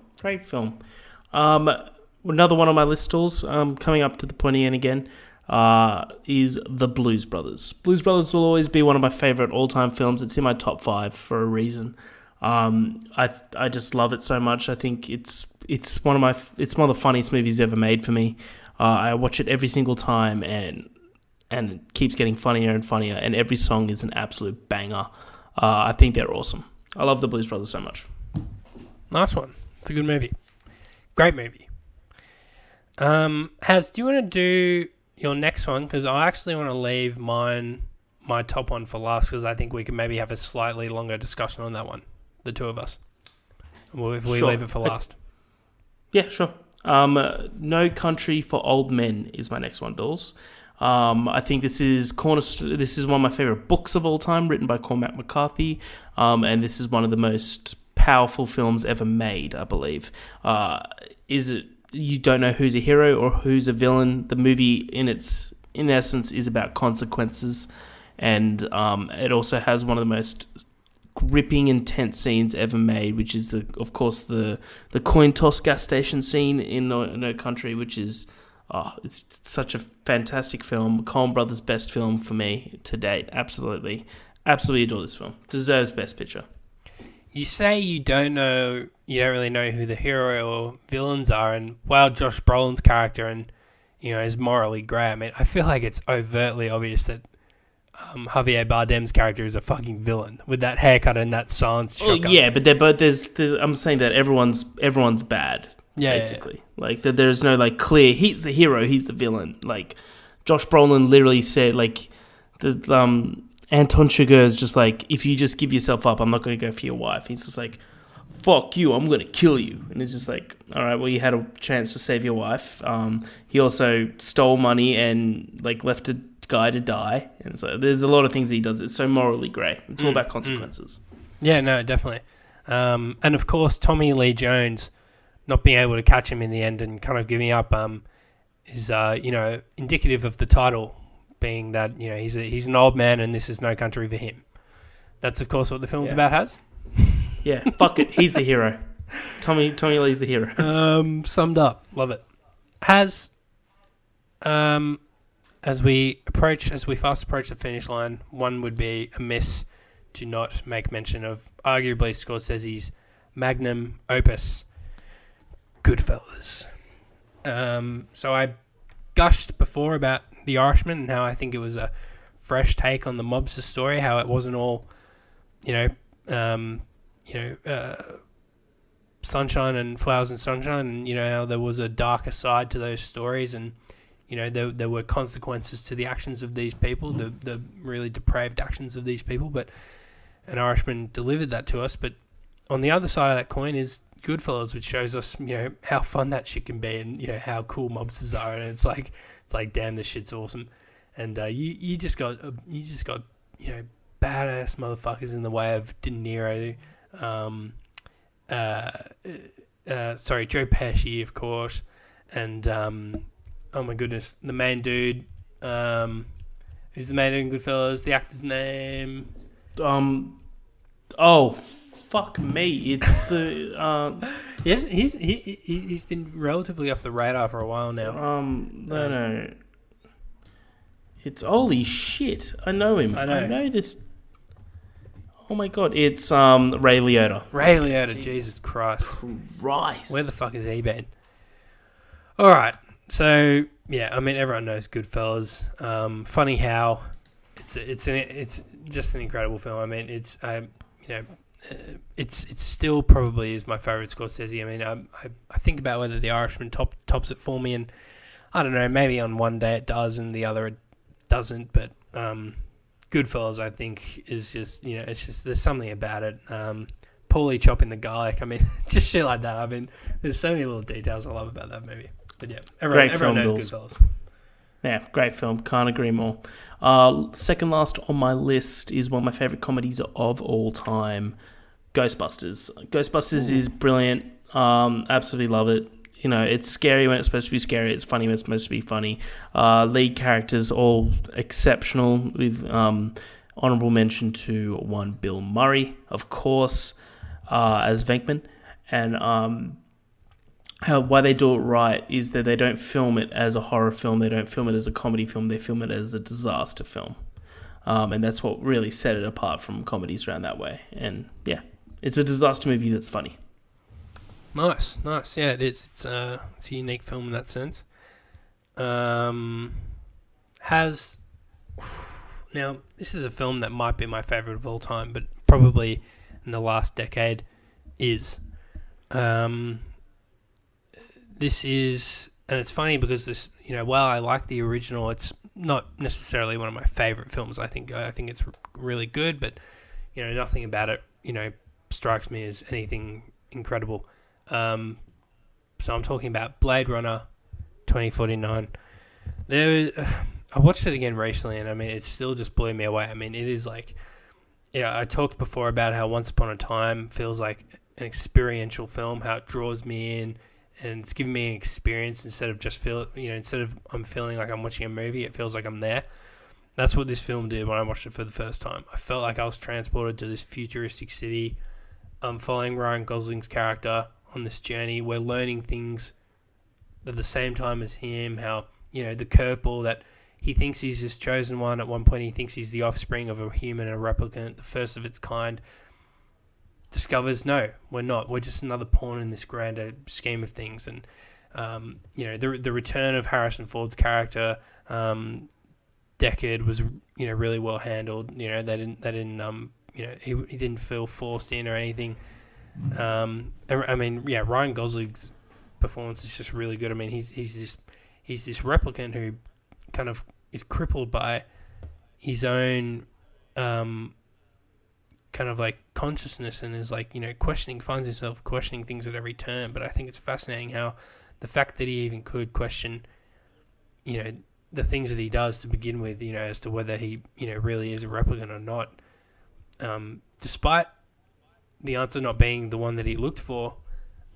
A: Another one on my list, Dools, coming up to the pointy end again, is The Blues Brothers. Blues Brothers will always be one of my favorite all-time films. It's in my top 5 for a reason. I just love it so much. I think it's one of the funniest movies ever made for me. I watch it every single time, and it keeps getting funnier and funnier. And every song is an absolute banger. I think they're awesome. I love The Blues Brothers so much.
B: Nice one. It's a good movie. Great movie. Haz, do you want to do your next one? Because I actually want to leave my top one for last, because I think we can maybe have a slightly longer discussion on that one, the two of us. Well, if we leave it for last.
A: Yeah, sure. No Country for Old Men is my next one, Dools. I think this is one of my favorite books of all time, written by Cormac McCarthy, and this is one of the most powerful films ever made, I believe. You don't know who's a hero or who's a villain. The movie, in essence, is about consequences, and it also has one of the most gripping, intense scenes ever made, which is of course the coin toss gas station scene in No Country, which is it's such a fantastic film. Coen Brothers' best film for me to date. Absolutely adore this film. Deserves Best Picture.
B: You say you don't really know who the hero or villains are, and while Josh Brolin's character is morally grey, I mean, I feel like it's overtly obvious that Javier Bardem's character is a fucking villain with that haircut and that silenced shotgun.
A: Yeah, but they're both. I'm saying that everyone's bad. Yeah, basically. Yeah. Like that, there's no like clear. He's the hero. He's the villain. Like Josh Brolin literally said, like Anton Chigurh is just like, if you just give yourself up, I'm not going to go for your wife. He's just like, fuck you, I'm going to kill you. And it's just like, all right, well, you had a chance to save your wife. He also stole money and like left a guy to die. And so there's a lot of things he does. It's so morally grey. It's all about consequences.
B: Yeah, no, definitely. And of course, Tommy Lee Jones not being able to catch him in the end and kind of giving up is indicative of the title, being that he's an old man and this is no country for him. That's of course what the film's about, Has.
A: Yeah, fuck it. He's the hero. Tommy Lee's the hero.
B: Summed up. Love it. Has as we fast approach the finish line, one would be amiss to not make mention of arguably Scorsese's magnum opus, Goodfellas. So I gushed before about The Irishman and how I think it was a fresh take on the mobster story, how it wasn't all, sunshine and flowers and sunshine, and how there was a darker side to those stories, and there were consequences to the actions of these people, the really depraved actions of these people. But an Irishman delivered that to us. But on the other side of that coin is Goodfellas, which shows us how fun that shit can be, and how cool mobsters are, and it's like damn, this shit's awesome. And you just got badass motherfuckers in the way of De Niro, Joe Pesci, of course, and oh my goodness, the main dude, who's the main dude in Goodfellas? The actor's name?
A: Oh, fuck me. It's the...
B: Yes, he's been relatively off the radar for a while now.
A: no. It's... Holy shit. I know him.
B: I know.
A: I know this... Oh my god. It's Ray Liotta.
B: Ray Liotta, Jesus Christ.
A: Christ.
B: Where the fuck is he been? Alright, so, yeah, I mean, everyone knows Goodfellas. Funny how it's just an incredible film. I mean, it's still probably is my favourite Scorsese. I mean, I think about whether The Irishman tops it for me, and I don't know, maybe on one day it does and the other it doesn't, but Goodfellas, I think, is just, it's just, there's something about it. Paulie chopping the garlic, I mean, just shit like that. I mean, there's so many little details I love about that movie. But yeah, everyone knows Goodfellas.
A: Yeah, great film. Can't agree more. Second last on my list is one of my favourite comedies of all time, Ghostbusters. Ghostbusters is brilliant. Absolutely love it. It's scary when it's supposed to be scary. It's funny when it's supposed to be funny. Lead characters all exceptional, with honourable mention to one Bill Murray, of course, as Venkman. And why they do it right is that they don't film it as a horror film. They don't film it as a comedy film. They film it as a disaster film. And that's what really set it apart from comedies around that way. And yeah, it's a disaster movie that's funny.
B: Nice. Yeah, it is. It's a unique film in that sense. Now, this is a film that might be my favourite of all time, but probably in the last decade is. This is, and it's funny because this, while I like the original, it's not necessarily one of my favourite films. I think it's really good, but nothing about it, strikes me as anything incredible. So I'm talking about Blade Runner 2049. I watched it again recently, and I mean, it still just blew me away. I mean, it is like, I talked before about how Once Upon a Time feels like an experiential film, how it draws me in, and it's giving me an experience instead of I'm feeling like I'm watching a movie, it feels like I'm there. That's what this film did when I watched it for the first time. I felt like I was transported to this futuristic city. I'm following Ryan Gosling's character on this journey. We're learning things at the same time as him, how, the curveball that he thinks he's this chosen one. At one point he thinks he's the offspring of a human, a replicant, the first of its kind. Discovers, no, we're not. We're just another pawn in this grander scheme of things. And, the return of Harrison Ford's character, Deckard, was, really well handled. He didn't feel forced in or anything. I mean, yeah, Ryan Gosling's performance is just really good. I mean, he's this replicant who kind of is crippled by his own kind of like consciousness, and is like, finds himself questioning things at every turn. But I think it's fascinating how the fact that he even could question, the things that he does to begin with, as to whether he, really is a replicant or not, despite the answer not being the one that he looked for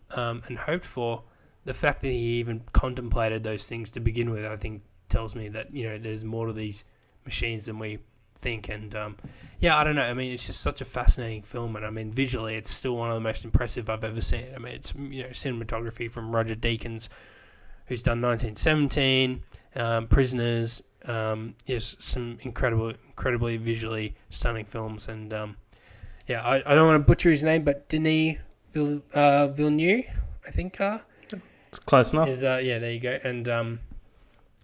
B: and hoped for, the fact that he even contemplated those things to begin with, I think tells me that, there's more to these machines than we think. And I don't know. I mean, it's just such a fascinating film, and I mean, visually, it's still one of the most impressive I've ever seen. I mean, it's cinematography from Roger Deakins, who's done 1917, Prisoners. Yes, some incredibly visually stunning films, and I don't want to butcher his name, but Denis Villeneuve, I think.
A: It's close enough.
B: There you go. And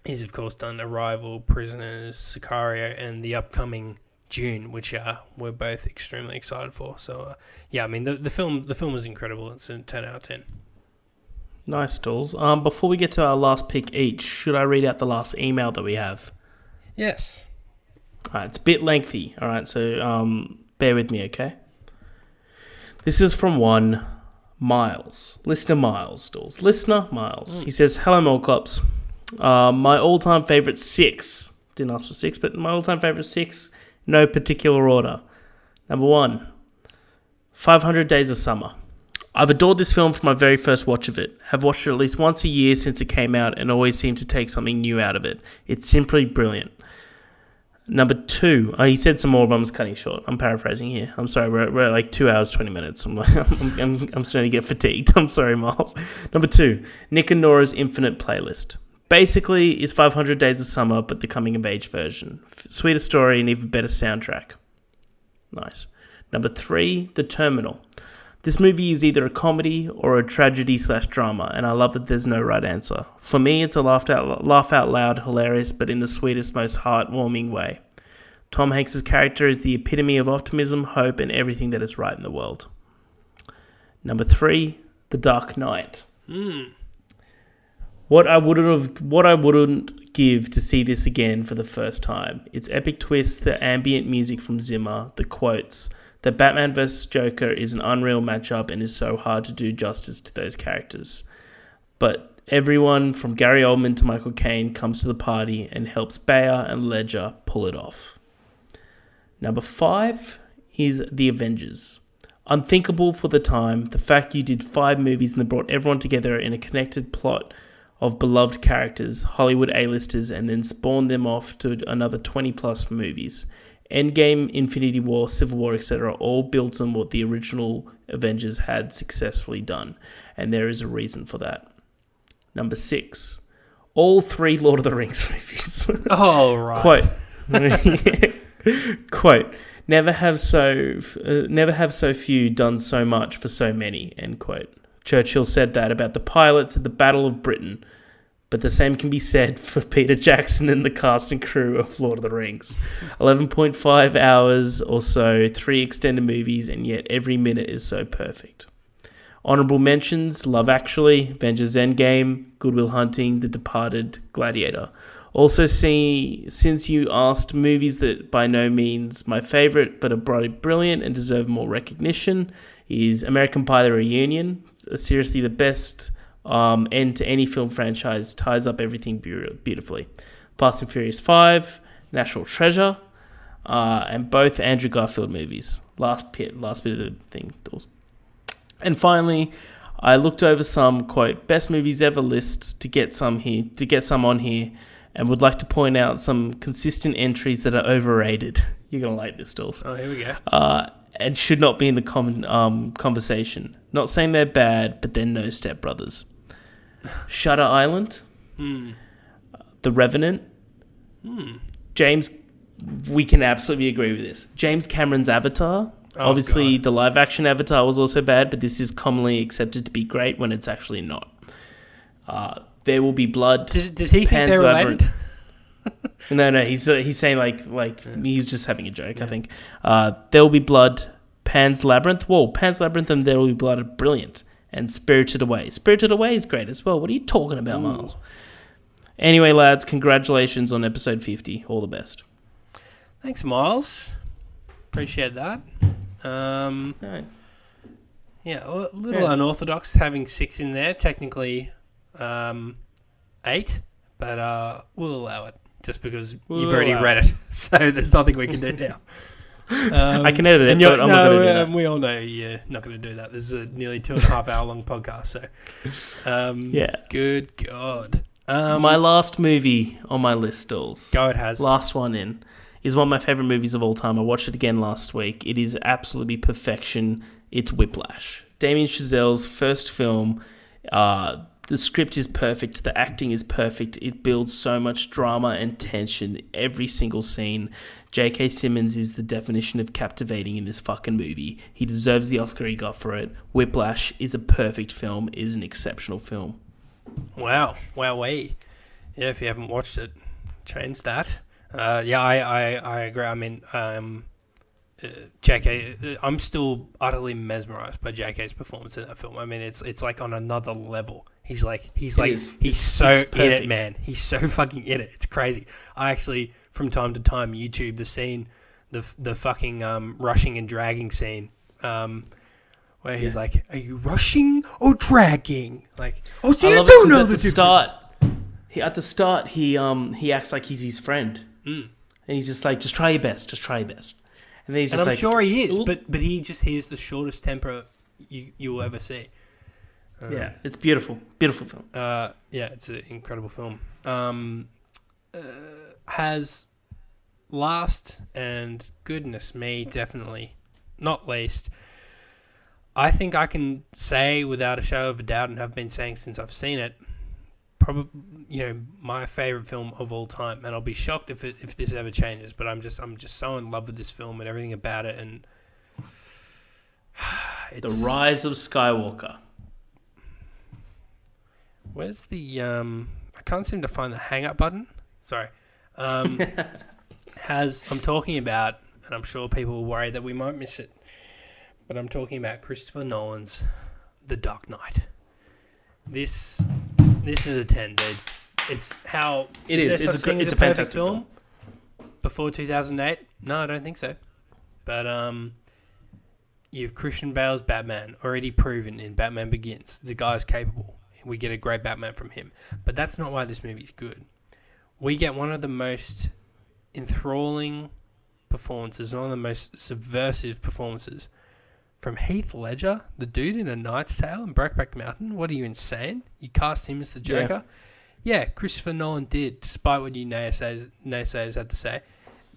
B: he's of course done Arrival, Prisoners, Sicario, and the upcoming Dune, which we're both extremely excited for. So I mean, the film was incredible. It's a 10 out of 10.
A: Nice, Dools. Before we get to our last pick each, should I read out the last email that we have?
B: Yes.
A: All right, it's a bit lengthy. All right, so bear with me, okay? This is from one Miles. Listener Miles, Dools. Listener Miles. He says, "Hello, Mole Cops. My all-time favourite 6. Didn't ask for 6, but my all-time favourite 6, no particular order. Number 1, 500 Days of Summer. I've adored this film from my very first watch of it. Have watched it at least once a year since it came out and always seem to take something new out of it. It's simply brilliant. Number 2, he said some more, but I'm just cutting short. I'm paraphrasing here. I'm sorry, we're at like 2 hours, 20 minutes. I'm starting to get fatigued. I'm sorry, Miles. Number 2, Nick and Nora's Infinite Playlist. Basically, it's 500 Days of Summer, but the coming-of-age version. Sweeter story and even better soundtrack. Nice. Number 3, The Terminal. This movie is either a comedy or a tragedy/drama, and I love that there's no right answer. For me, it's a laugh out loud, hilarious, but in the sweetest, most heartwarming way. Tom Hanks' character is the epitome of optimism, hope, and everything that is right in the world. Number 3, The Dark Knight. What I wouldn't give to see this again for the first time. Its epic twist, the ambient music from Zimmer, the quotes. The Batman vs. Joker is an unreal matchup and is so hard to do justice to those characters. But everyone from Gary Oldman to Michael Caine comes to the party and helps Bayer and Ledger pull it off. Number 5 is The Avengers. Unthinkable for the time, the fact you did 5 movies and brought everyone together in a connected plot of beloved characters, Hollywood A-listers, and then spawned them off to another 20 plus movies. Endgame, Infinity War, Civil War, etc. all built on what the original Avengers had successfully done, and there is a reason for that. Number 6, all 3 Lord of the Rings movies.
B: Oh, right.
A: Quote, never have so few done so much for so many, end quote. Churchill said that about the pilots at the Battle of Britain, but the same can be said for Peter Jackson and the cast and crew of Lord of the Rings. 11.5 hours or so, 3 extended movies, and yet every minute is so perfect. Honourable mentions, Love Actually, Avengers Endgame, Good Will Hunting, The Departed, Gladiator. Also, since you asked, movies that by no means my favourite, but are brilliant and deserve more recognition, is American Pie: The Reunion. Seriously, the best end to any film franchise, ties up everything beautifully. Fast and Furious 5, National Treasure, and both Andrew Garfield movies. Last bit of the thing, Dools. And finally, I looked over some, quote, best movies ever lists to get some on here, and would like to point out some consistent entries that are overrated. You're going to like this, Dools.
B: Oh, here we go.
A: And should not be in the common conversation. Not saying they're bad, but they're no Step Brothers. Shutter Island, The Revenant, James, we can absolutely agree with this. James Cameron's Avatar. Obviously, the live-action Avatar was also bad, but this is commonly accepted to be great when it's actually not. There Will Be Blood.
B: Does he think they're related?
A: No, he's saying like he's just having a joke, yeah. I think. There Will Be Blood, Pan's Labyrinth. Whoa, Pan's Labyrinth and There Will Be Blood are brilliant. And Spirited Away. Spirited Away is great as well. What are you talking about, Miles? Anyway, lads, congratulations on episode 50. All the best.
B: Thanks, Miles. Appreciate that. Yeah, a little unorthodox having 6 in there. Technically 8, but we'll allow it just because you've already read it. So there's nothing we can do now.
A: I can edit it, but I'm not going to do that.
B: We all know you're not going to do that. This is a nearly 2.5 hour long podcast. So,
A: yeah.
B: Good God.
A: My last movie on my list, Dools.
B: Go, it has.
A: Last one in. Is one of my favourite movies of all time. I watched it again last week. It is absolutely perfection. It's Whiplash. Damien Chazelle's first film. The script is perfect. The acting is perfect. It builds so much drama and tension every single scene. J.K. Simmons is the definition of captivating in this fucking movie. He deserves the Oscar he got for it. Whiplash is a perfect film. It is an exceptional film.
B: Wow. Wowee. Yeah, if you haven't watched it, change that. Yeah, I agree. I mean, J.K. I'm still utterly mesmerized by J.K.'s performance in that film. I mean, it's like on another level. He's so in it, man. He's so fucking in it. It's crazy. I actually, from time to time, YouTube the scene, the fucking rushing and dragging scene, where he's like, "Are you rushing or dragging?" Like, oh, so you do know the difference.
A: At the start, he acts like he's his friend, and he's just like, "Just try your best. Just try your best." And then he's just
B: I'm
A: like,
B: sure he is, but he just has the shortest temper you will ever see.
A: Yeah, it's beautiful film.
B: Yeah, it's an incredible film. Has last and goodness me, definitely not least, I think I can say without a shadow of a doubt, and have been saying since I've seen it, probably my favorite film of all time, and I'll be shocked if this ever changes. But I'm just so in love with this film and everything about it, and
A: The Rise of Skywalker.
B: Where's the I can't seem to find the hang up button. Sorry. I'm talking about, and I'm sure people will worry that we might miss it, but I'm talking about Christopher Nolan's The Dark Knight. This is a 10, dude. It's how
A: it is. It's a fantastic film.
B: Before 2008? No, I don't think so. But you have Christian Bale's Batman, already proven in Batman Begins. The guy's capable. We get a great Batman from him. But that's not why this movie's good. We get one of the most enthralling performances, one of the most subversive performances from Heath Ledger, the dude in A Knight's Tale and Brokeback Mountain. What are you, insane? You cast him as the Joker? Yeah, Christopher Nolan did, despite what you naysayers had to say.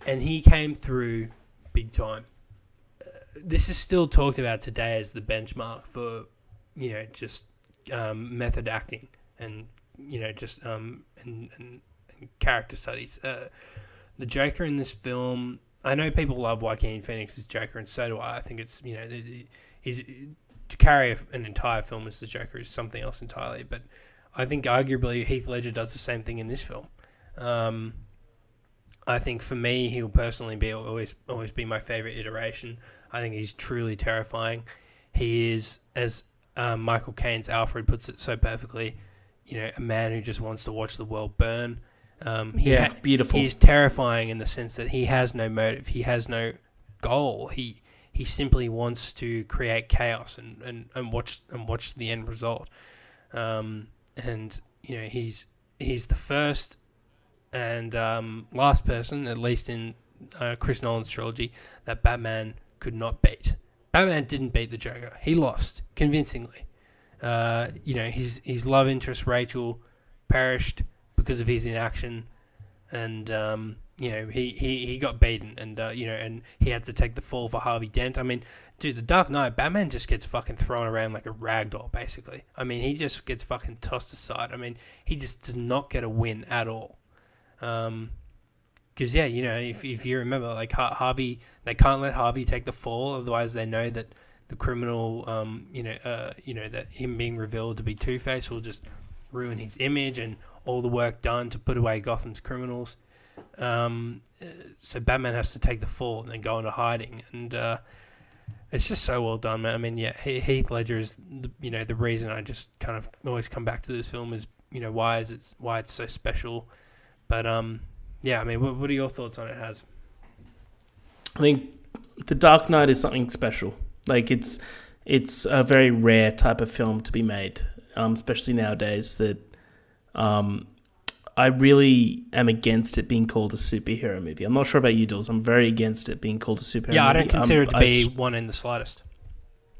B: And he came through big time. This is still talked about today as the benchmark for, just method acting and, and character studies. The Joker in this film, I know people love Joaquin Phoenix's Joker, and so do I. I think it's, he's to carry an entire film as the Joker is something else entirely. But I think arguably Heath Ledger does the same thing in this film. I think for me, he'll personally always be my favorite iteration. I think he's truly terrifying. He is, as Michael Caine's Alfred puts it so perfectly, a man who just wants to watch the world burn.
A: Beautiful.
B: He's terrifying in the sense that he has no motive. He has no goal. He simply wants to create chaos and watch the end result. He's the first and last person, at least in Chris Nolan's trilogy, that Batman could not beat. Batman didn't beat the Joker. He lost convincingly. His love interest Rachel perished because of his inaction, and he got beaten, and and he had to take the fall for Harvey Dent. I mean, dude, The Dark Knight, Batman just gets fucking thrown around like a rag doll, basically. I mean, he just gets fucking tossed aside. I mean, he just does not get a win at all. Because if you remember, like Harvey, they can't let Harvey take the fall, otherwise they know that the criminal, that him being revealed to be Two-Face will just ruin his image and all the work done to put away Gotham's criminals. So Batman has to take the fall and then go into hiding, and it's just so well done, man. I mean, Heath Ledger is the reason I just kind of always come back to this film is why it's so special. But I mean, what are your thoughts on it, Haz?
A: I think The Dark Knight is something special. Like it's a very rare type of film to be made, especially nowadays. That I really am against it being called a superhero movie. I'm not sure about you, Dools. I'm very against it being called a superhero movie.
B: Yeah, I don't consider it to be one in the slightest.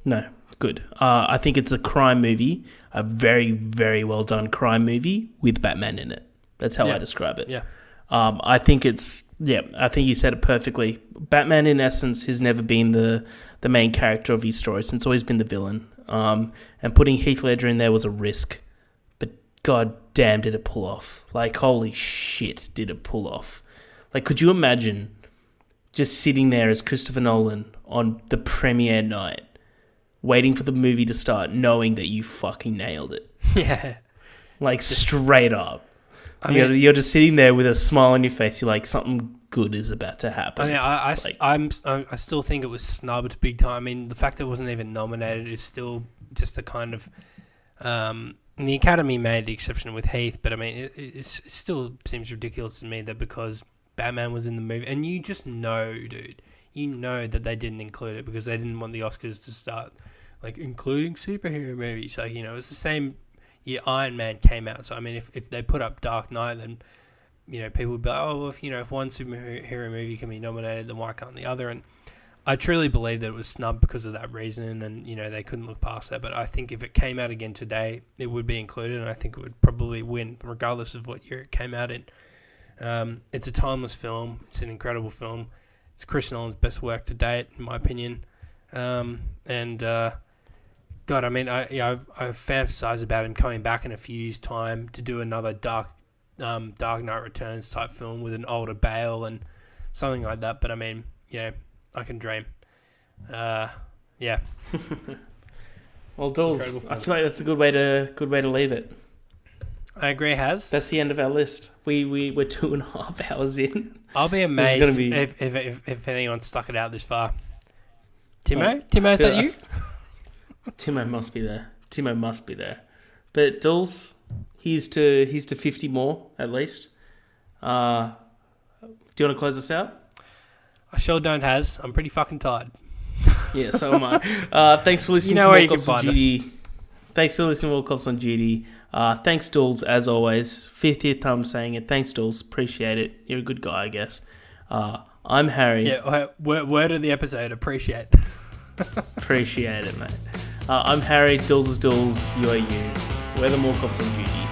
A: No, good. I think it's a crime movie, a very, very well done crime movie with Batman in it. That's how I describe it.
B: Yeah.
A: I think I think you said it perfectly. Batman, in essence, has never been the main character of his story. It's always been the villain. And putting Heath Ledger in there was a risk. But god damn, did it pull off. Like, holy shit, did it pull off. Like, could you imagine just sitting there as Christopher Nolan on the premiere night, waiting for the movie to start, knowing that you fucking nailed it?
B: Yeah.
A: Like, straight up. You're just sitting there with a smile on your face. You're like, something good is about to happen.
B: I mean, I still think it was snubbed big time. I mean, the fact that it wasn't even nominated is still just a kind of... the Academy made the exception with Heath, but I mean, it still seems ridiculous to me that because Batman was in the movie, and you just know, dude, you know that they didn't include it because they didn't want the Oscars to start, like, including superhero movies. Like, it's the same... Iron Man came out, so I mean, if they put up Dark Knight, then people would be like, oh, well, if one superhero movie can be nominated, then why can't the other? And I truly believe that it was snubbed because of that reason, and they couldn't look past that. But I think if it came out again today, it would be included, and I think it would probably win regardless of what year it came out in. It's a timeless film. It's an incredible film. It's Chris Nolan's best work to date, in my opinion. God, I mean, I fantasize about him coming back in a few years' time to do another Dark Knight Returns type film with an older Bale and something like that. But I mean, I can dream. Yeah.
A: Well, Dools, I feel like that's a good way to leave it.
B: I agree, Has.
A: That's the end of our list. We're 2.5 hours in.
B: I'll be amazed if anyone stuck it out this far. Timo? Timo, is that you?
A: Timo must be there. But Dools, here's to 50 more at least. Do you want to close us out?
B: I sure don't, Has. I'm pretty fucking tired.
A: Yeah, so am I. Thanks for listening to More Cops on Duty. Thanks for listening to More Cops on Duty. Thanks, Dools, as always. Fifth year time saying it. Thanks, Dools. Appreciate it. You're a good guy, I guess. I'm Harry.
B: Yeah, word of the episode. Appreciate.
A: Appreciate it, mate. I'm Harry. Dools is Dools. You are you. We're the More Cops on Duty.